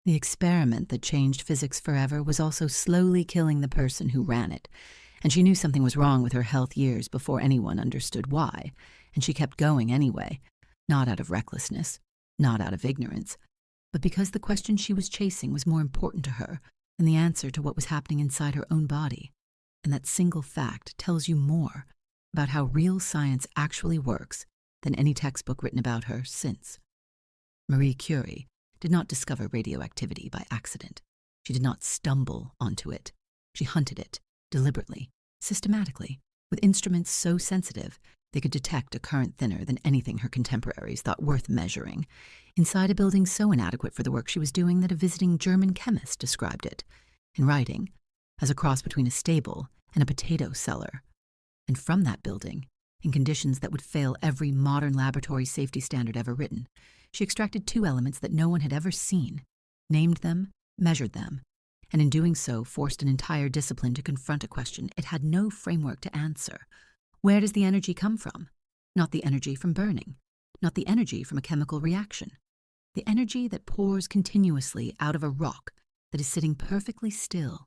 The experiment that changed physics forever was also slowly killing the person who ran it, and she knew something was wrong with her health years before anyone understood why, and she kept going anyway, not out of recklessness, not out of ignorance, but because the question she was chasing was more important to her than the answer to what was happening inside her own body. And that single fact tells you more about how real science actually works than any textbook written about her since. Marie Curie did not discover radioactivity by accident. She did not stumble onto it. She hunted it, deliberately, systematically, with instruments so sensitive they could detect a current thinner than anything her contemporaries thought worth measuring, inside a building so inadequate for the work she was doing that a visiting German chemist described it, in writing, as a cross between a stable and a potato cellar. And from that building, in conditions that would fail every modern laboratory safety standard ever written, she extracted two elements that no one had ever seen, named them, measured them, and in doing so forced an entire discipline to confront a question it had no framework to answer. Where does the energy come from? Not the energy from burning, not the energy from a chemical reaction. The energy that pours continuously out of a rock that is sitting perfectly still,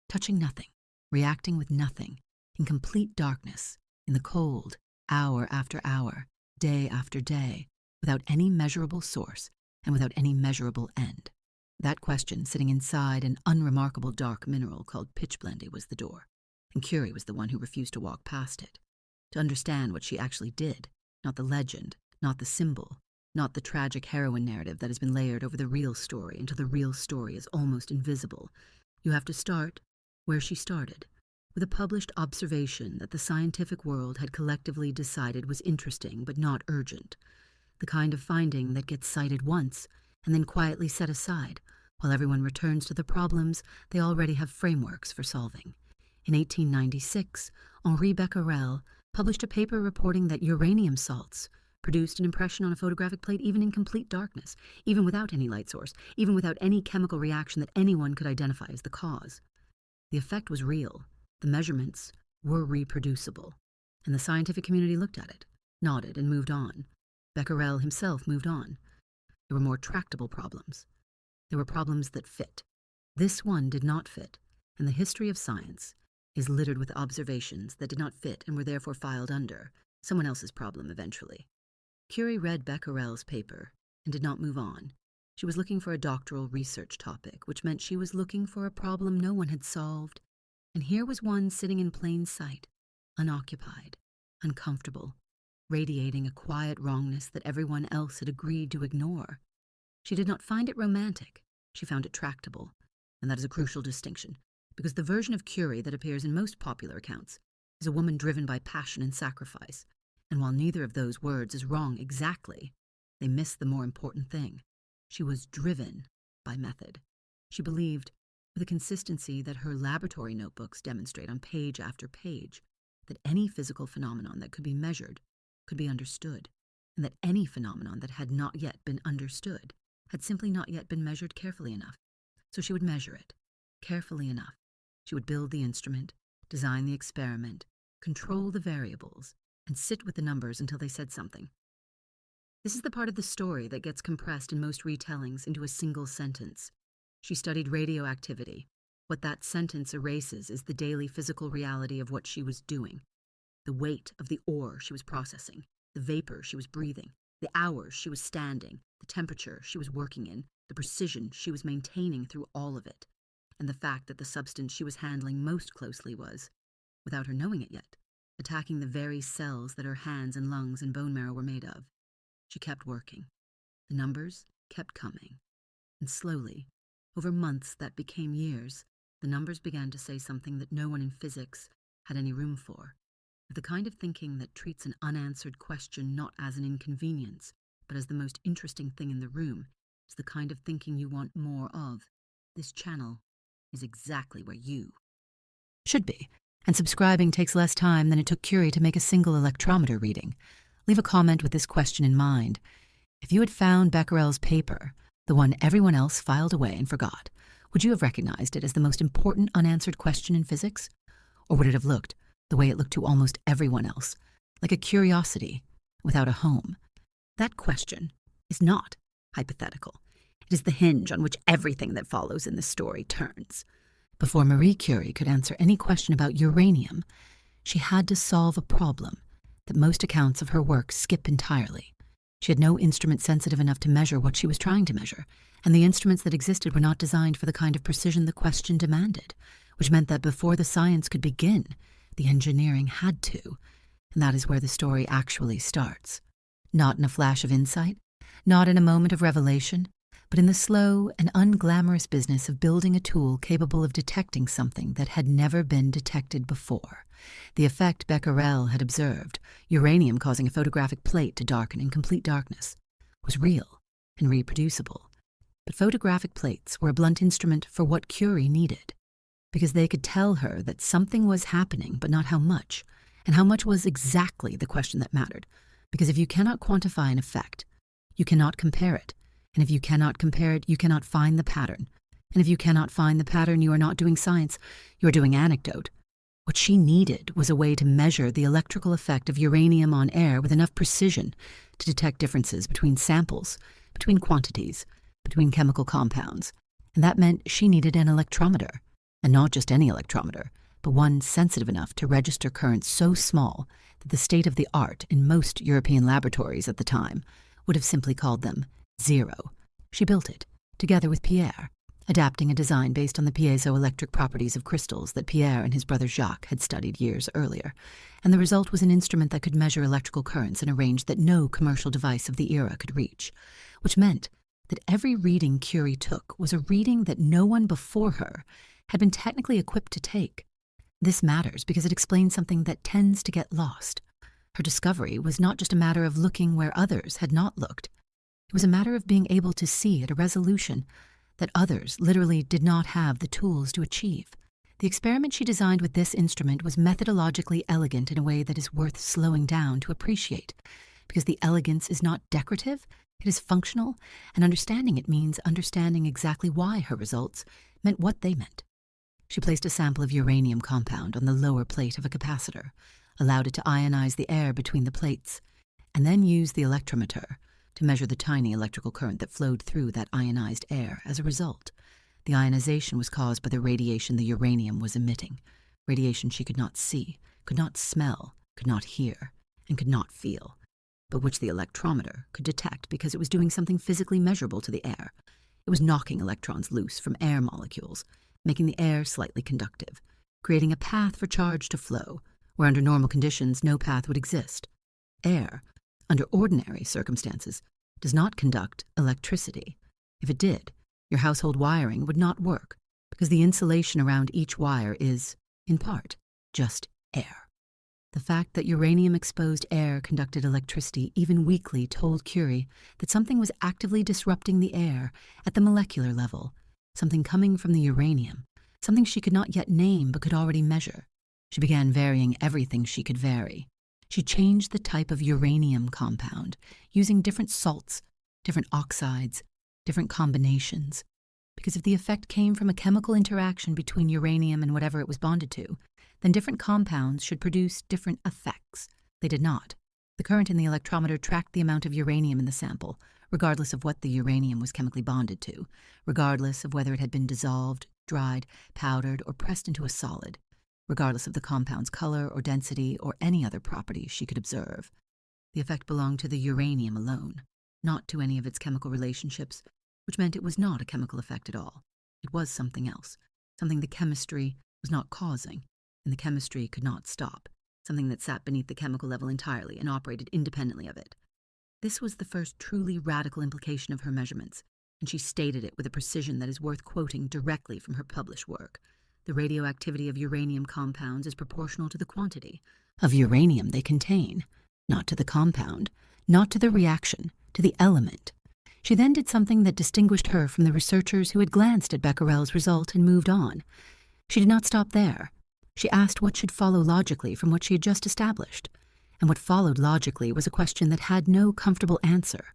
touching nothing, reacting with nothing, in complete darkness, in the cold, hour after hour, day after day, without any measurable source and without any measurable end. That question sitting inside an unremarkable dark mineral called pitchblende was the door, and Curie was the one who refused to walk past it, to understand what she actually did, not the legend, not the symbol, not the tragic heroine narrative that has been layered over the real story until the real story is almost invisible. You have to start where she started, with a published observation that the scientific world had collectively decided was interesting but not urgent, the kind of finding that gets cited once and then quietly set aside while everyone returns to the problems they already have frameworks for solving. In 1896, Henri Becquerel published a paper reporting that uranium salts produced an impression on a photographic plate even in complete darkness, even without any light source, even without any chemical reaction that anyone could identify as the cause. The effect was real, the measurements were reproducible, and the scientific community looked at it, nodded, and moved on. Becquerel himself moved on. There were more tractable problems. There were problems that fit. This one did not fit, and the history of science is littered with observations that did not fit and were therefore filed under someone else's problem eventually. Curie read Becquerel's paper and did not move on. She was looking for a doctoral research topic, which meant she was looking for a problem no one had solved, and here was one sitting in plain sight, unoccupied, uncomfortable, radiating a quiet wrongness that everyone else had agreed to ignore. She did not find it romantic, she found it tractable, and that is a crucial distinction, because the version of Curie that appears in most popular accounts is a woman driven by passion and sacrifice, and while neither of those words is wrong exactly, they miss the more important thing. She was driven by method. She believed, with a consistency that her laboratory notebooks demonstrate on page after page, that any physical phenomenon that could be measured could be understood, and that any phenomenon that had not yet been understood had simply not yet been measured carefully enough. So she would measure it, carefully enough. She would build the instrument, design the experiment, control the variables, and sit with the numbers until they said something. This is the part of the story that gets compressed in most retellings into a single sentence. She studied radioactivity. What that sentence erases is the daily physical reality of what she was doing. The weight of the ore she was processing, the vapor she was breathing, the hours she was standing, the temperature she was working in, the precision she was maintaining through all of it, and the fact that the substance she was handling most closely was, without her knowing it yet, attacking the very cells that her hands and lungs and bone marrow were made of. She kept working. The numbers kept coming. And slowly, over months that became years, the numbers began to say something that no one in physics had any room for. The kind of thinking that treats an unanswered question not as an inconvenience, but as the most interesting thing in the room, is the kind of thinking you want more of. This channel is exactly where you should be. And subscribing takes less time than it took Curie to make a single electrometer reading. Leave a comment with this question in mind. If you had found Becquerel's paper, the one everyone else filed away and forgot, would you have recognized it as the most important unanswered question in physics? Or would it have looked the way it looked to almost everyone else, like a curiosity without a home? That question is not hypothetical. It is the hinge on which everything that follows in this story turns. Before Marie Curie could answer any question about uranium, she had to solve a problem that most accounts of her work skip entirely. She had no instrument sensitive enough to measure what she was trying to measure, and the instruments that existed were not designed for the kind of precision the question demanded, which meant that before the science could begin, the engineering had to. And that is where the story actually starts. Not in a flash of insight, not in a moment of revelation, but in the slow and unglamorous business of building a tool capable of detecting something that had never been detected before. The effect Becquerel had observed, uranium causing a photographic plate to darken in complete darkness, was real and reproducible. But photographic plates were a blunt instrument for what Curie needed, because they could tell her that something was happening, but not how much, and how much was exactly the question that mattered. Because if you cannot quantify an effect, you cannot compare it. And if you cannot compare it, you cannot find the pattern. And if you cannot find the pattern, you are not doing science, you are doing anecdote. What she needed was a way to measure the electrical effect of uranium on air with enough precision to detect differences between samples, between quantities, between chemical compounds. And that meant she needed an electrometer. And not just any electrometer, but one sensitive enough to register currents so small that the state of the art in most European laboratories at the time would have simply called them zero. She built it, together with Pierre, adapting a design based on the piezoelectric properties of crystals that Pierre and his brother Jacques had studied years earlier, and the result was an instrument that could measure electrical currents in a range that no commercial device of the era could reach, which meant that every reading Curie took was a reading that no one before her had been technically equipped to take. This matters because it explains something that tends to get lost. Her discovery was not just a matter of looking where others had not looked. It was a matter of being able to see at a resolution that others literally did not have the tools to achieve. The experiment she designed with this instrument was methodologically elegant in a way that is worth slowing down to appreciate, because the elegance is not decorative, it is functional, and understanding it means understanding exactly why her results meant what they meant. She placed a sample of uranium compound on the lower plate of a capacitor, allowed it to ionize the air between the plates, and then used the electrometer to measure the tiny electrical current that flowed through that ionized air. As a result, the ionization was caused by the radiation the uranium was emitting, radiation she could not see, could not smell, could not hear, and could not feel, but which the electrometer could detect because it was doing something physically measurable to the air. It was knocking electrons loose from air molecules, making the air slightly conductive, creating a path for charge to flow, where under normal conditions no path would exist. Air, under ordinary circumstances, does not conduct electricity. If it did, your household wiring would not work, because the insulation around each wire is, in part, just air. The fact that uranium-exposed air conducted electricity even weakly told Curie that something was actively disrupting the air at the molecular level, something coming from the uranium, something she could not yet name but could already measure. She began varying everything she could vary. She changed the type of uranium compound, using different salts, different oxides, different combinations. Because if the effect came from a chemical interaction between uranium and whatever it was bonded to, then different compounds should produce different effects. They did not. The current in the electrometer tracked the amount of uranium in the sample, regardless of what the uranium was chemically bonded to, regardless of whether it had been dissolved, dried, powdered, or pressed into a solid, regardless of the compound's color or density or any other property she could observe. The effect belonged to the uranium alone, not to any of its chemical relationships, which meant it was not a chemical effect at all. It was something else, something the chemistry was not causing, and the chemistry could not stop, something that sat beneath the chemical level entirely and operated independently of it. This was the first truly radical implication of her measurements, and she stated it with a precision that is worth quoting directly from her published work. The radioactivity of uranium compounds is proportional to the quantity of uranium they contain, not to the compound, not to the reaction, to the element. She then did something that distinguished her from the researchers who had glanced at Becquerel's result and moved on. She did not stop there. She asked what should follow logically from what she had just established, and what followed logically was a question that had no comfortable answer.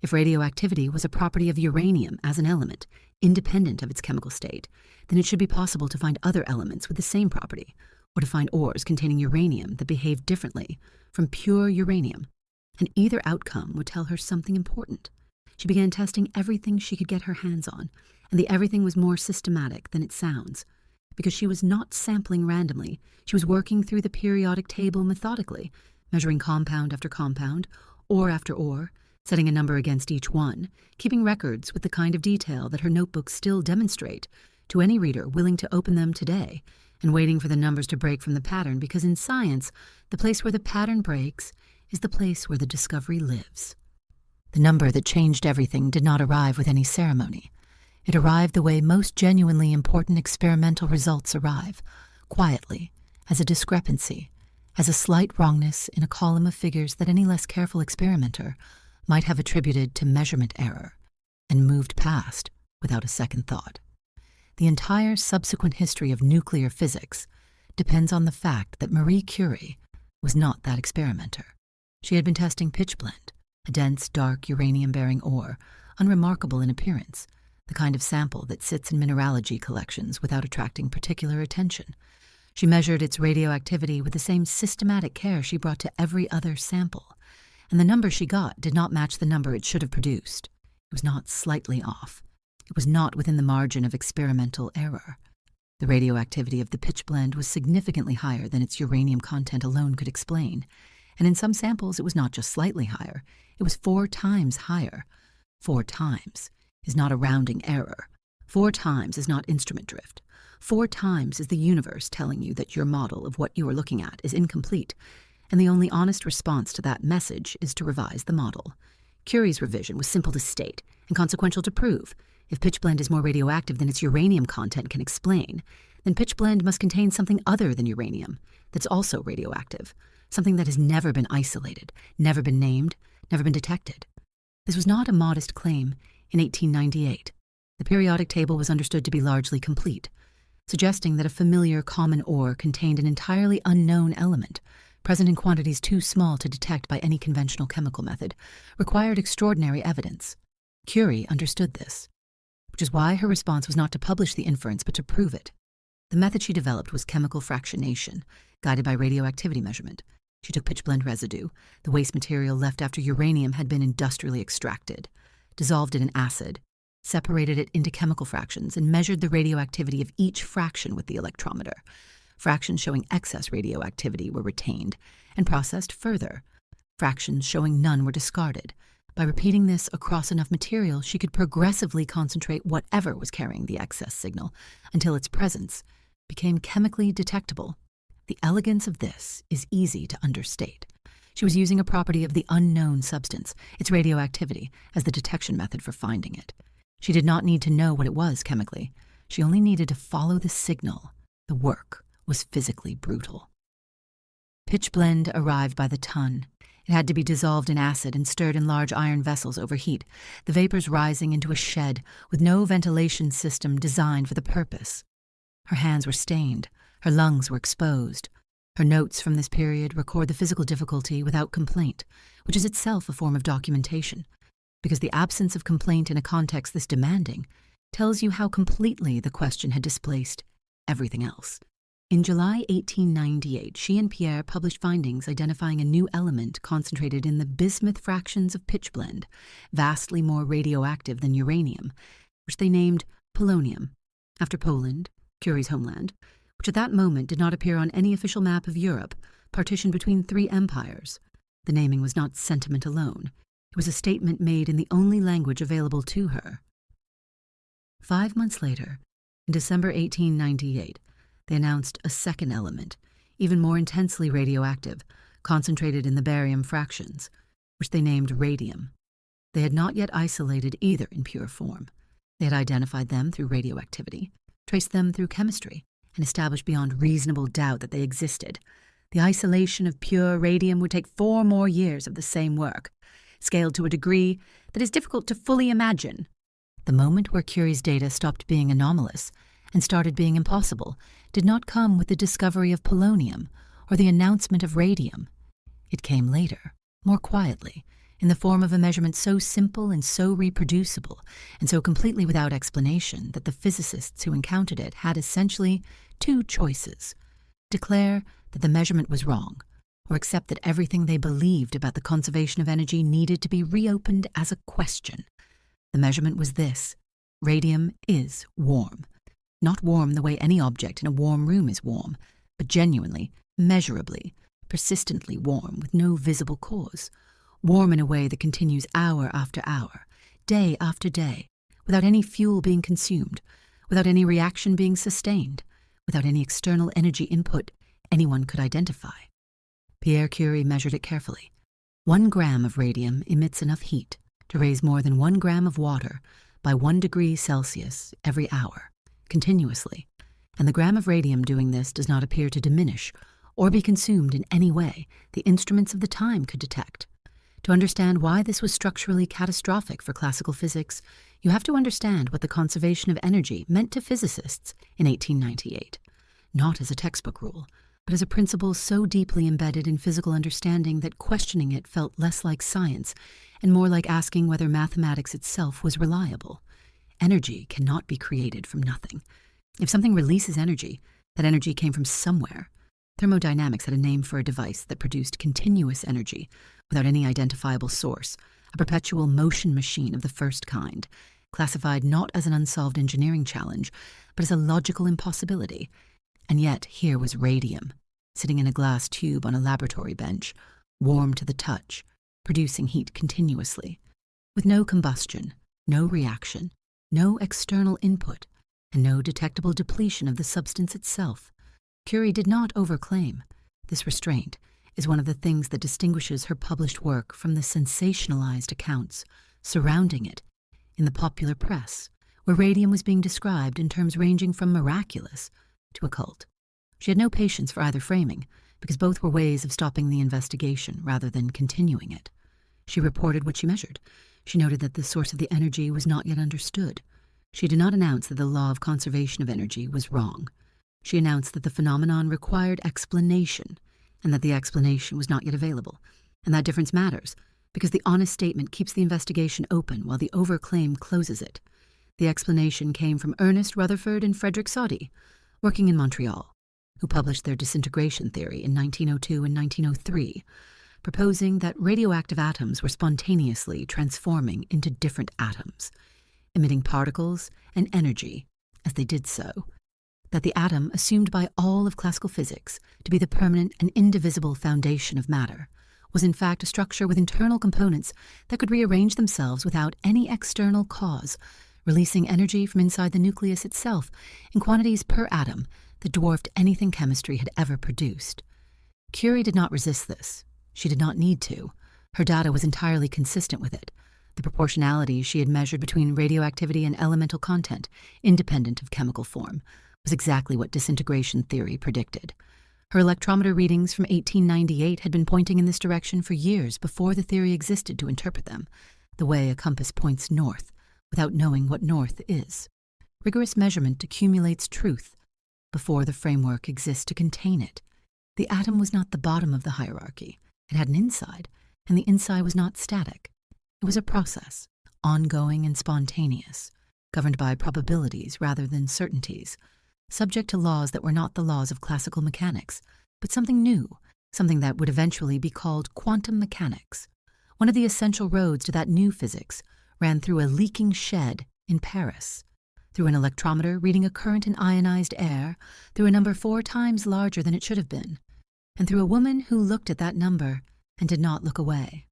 If radioactivity was a property of uranium as an element, independent of its chemical state, then it should be possible to find other elements with the same property, or to find ores containing uranium that behaved differently from pure uranium. And either outcome would tell her something important. She began testing everything she could get her hands on, and the everything was more systematic than it sounds. Because she was not sampling randomly, she was working through the periodic table methodically, measuring compound after compound, ore after ore, setting a number against each one, keeping records with the kind of detail that her notebooks still demonstrate to any reader willing to open them today, and waiting for the numbers to break from the pattern, because in science, the place where the pattern breaks is the place where the discovery lives. The number that changed everything did not arrive with any ceremony. It arrived the way most genuinely important experimental results arrive, quietly, as a discrepancy, as a slight wrongness in a column of figures that any less careful experimenter might have attributed to measurement error, and moved past without a second thought. The entire subsequent history of nuclear physics depends on the fact that Marie Curie was not that experimenter. She had been testing pitchblende, a dense, dark, uranium-bearing ore, unremarkable in appearance, the kind of sample that sits in mineralogy collections without attracting particular attention. She measured its radioactivity with the same systematic care she brought to every other sample, and the number she got did not match the number it should have produced. It was not slightly off. It was not within the margin of experimental error. The radioactivity of the pitchblende was significantly higher than its uranium content alone could explain, and in some samples it was not just slightly higher, it was 4 times higher. 4 times is not a rounding error. 4 times is not instrument drift. 4 times is the universe telling you that your model of what you are looking at is incomplete, and the only honest response to that message is to revise the model. Curie's revision was simple to state and consequential to prove. If pitchblende is more radioactive than its uranium content can explain, then pitchblende must contain something other than uranium that's also radioactive, something that has never been isolated, never been named, never been detected. This was not a modest claim. In 1898, the periodic table was understood to be largely complete, suggesting that a familiar common ore contained an entirely unknown element, present in quantities too small to detect by any conventional chemical method, required extraordinary evidence. Curie understood this, which is why her response was not to publish the inference but to prove it. The method she developed was chemical fractionation, guided by radioactivity measurement. She took pitchblende residue, the waste material left after uranium had been industrially extracted, dissolved it in acid, separated it into chemical fractions, and measured the radioactivity of each fraction with the electrometer. Fractions showing excess radioactivity were retained and processed further. Fractions showing none were discarded. By repeating this across enough material, she could progressively concentrate whatever was carrying the excess signal until its presence became chemically detectable. The elegance of this is easy to understate. She was using a property of the unknown substance, its radioactivity, as the detection method for finding it. She did not need to know what it was chemically. She only needed to follow the signal. The work was physically brutal. Pitchblende arrived by the ton. It had to be dissolved in acid and stirred in large iron vessels over heat, the vapors rising into a shed with no ventilation system designed for the purpose. Her hands were stained. Her lungs were exposed. Her notes from this period record the physical difficulty without complaint, which is itself a form of documentation, because the absence of complaint in a context this demanding tells you how completely the question had displaced everything else. In July 1898, she and Pierre published findings identifying a new element concentrated in the bismuth fractions of pitchblende, vastly more radioactive than uranium, which they named polonium, after Poland, Curie's homeland, which at that moment did not appear on any official map of Europe, partitioned between 3 empires. The naming was not sentiment alone. It was a statement made in the only language available to her. 5 months later, in December 1898, they announced a second element, even more intensely radioactive, concentrated in the barium fractions, which they named radium. They had not yet isolated either in pure form. They had identified them through radioactivity, traced them through chemistry, and established beyond reasonable doubt that they existed. The isolation of pure radium would take 4 more years of the same work, scaled to a degree that is difficult to fully imagine. The moment where Curie's data stopped being anomalous and started being impossible did not come with the discovery of polonium or the announcement of radium. It came later, more quietly, in the form of a measurement so simple and so reproducible and so completely without explanation that the physicists who encountered it had essentially 2 choices: declare that the measurement was wrong, or accept that everything they believed about the conservation of energy needed to be reopened as a question. The measurement was this: radium is warm. Not warm the way any object in a warm room is warm, but genuinely, measurably, persistently warm with no visible cause. Warm in a way that continues hour after hour, day after day, without any fuel being consumed, without any reaction being sustained, without any external energy input anyone could identify. Pierre Curie measured it carefully. 1 gram of radium emits enough heat to raise more than 1 gram of water by 1 degree Celsius every hour, continuously, and the gram of radium doing this does not appear to diminish or be consumed in any way the instruments of the time could detect. To understand why this was structurally catastrophic for classical physics, you have to understand what the conservation of energy meant to physicists in 1898, not as a textbook rule, but as a principle so deeply embedded in physical understanding that questioning it felt less like science and more like asking whether mathematics itself was reliable. Energy cannot be created from nothing. If something releases energy, that energy came from somewhere. Thermodynamics had a name for a device that produced continuous energy without any identifiable source, a perpetual motion machine of the first kind, classified not as an unsolved engineering challenge, but as a logical impossibility. And yet here was radium, sitting in a glass tube on a laboratory bench, warm to the touch, producing heat continuously, with no combustion, no reaction, no external input, and no detectable depletion of the substance itself. Curie did not overclaim. This restraint is one of the things that distinguishes her published work from the sensationalized accounts surrounding it in the popular press, where radium was being described in terms ranging from miraculous to occult. She had no patience for either framing, because both were ways of stopping the investigation rather than continuing it. She reported what she measured. She noted that the source of the energy was not yet understood. She did not announce that the law of conservation of energy was wrong. She announced that the phenomenon required explanation, and that the explanation was not yet available. And that difference matters, because the honest statement keeps the investigation open while the overclaim closes it. The explanation came from Ernest Rutherford and Frederick Soddy, working in Montreal, who published their disintegration theory in 1902 and 1903, proposing that radioactive atoms were spontaneously transforming into different atoms, emitting particles and energy as they did so. That the atom, assumed by all of classical physics to be the permanent and indivisible foundation of matter, was in fact a structure with internal components that could rearrange themselves without any external cause, releasing energy from inside the nucleus itself in quantities per atom that dwarfed anything chemistry had ever produced. Curie did not resist this. She did not need to. Her data was entirely consistent with it. The proportionality she had measured between radioactivity and elemental content, independent of chemical form, was exactly what disintegration theory predicted. Her electrometer readings from 1898 had been pointing in this direction for years before the theory existed to interpret them, the way a compass points north, without knowing what north is. Rigorous measurement accumulates truth before the framework exists to contain it. The atom was not the bottom of the hierarchy. It had an inside, and the inside was not static. It was a process, ongoing and spontaneous, governed by probabilities rather than certainties, subject to laws that were not the laws of classical mechanics, but something new, something that would eventually be called quantum mechanics. One of the essential roads to that new physics ran through a leaking shed in Paris, through an electrometer reading a current in ionized air, through a number 4 times larger than it should have been, and through a woman who looked at that number and did not look away.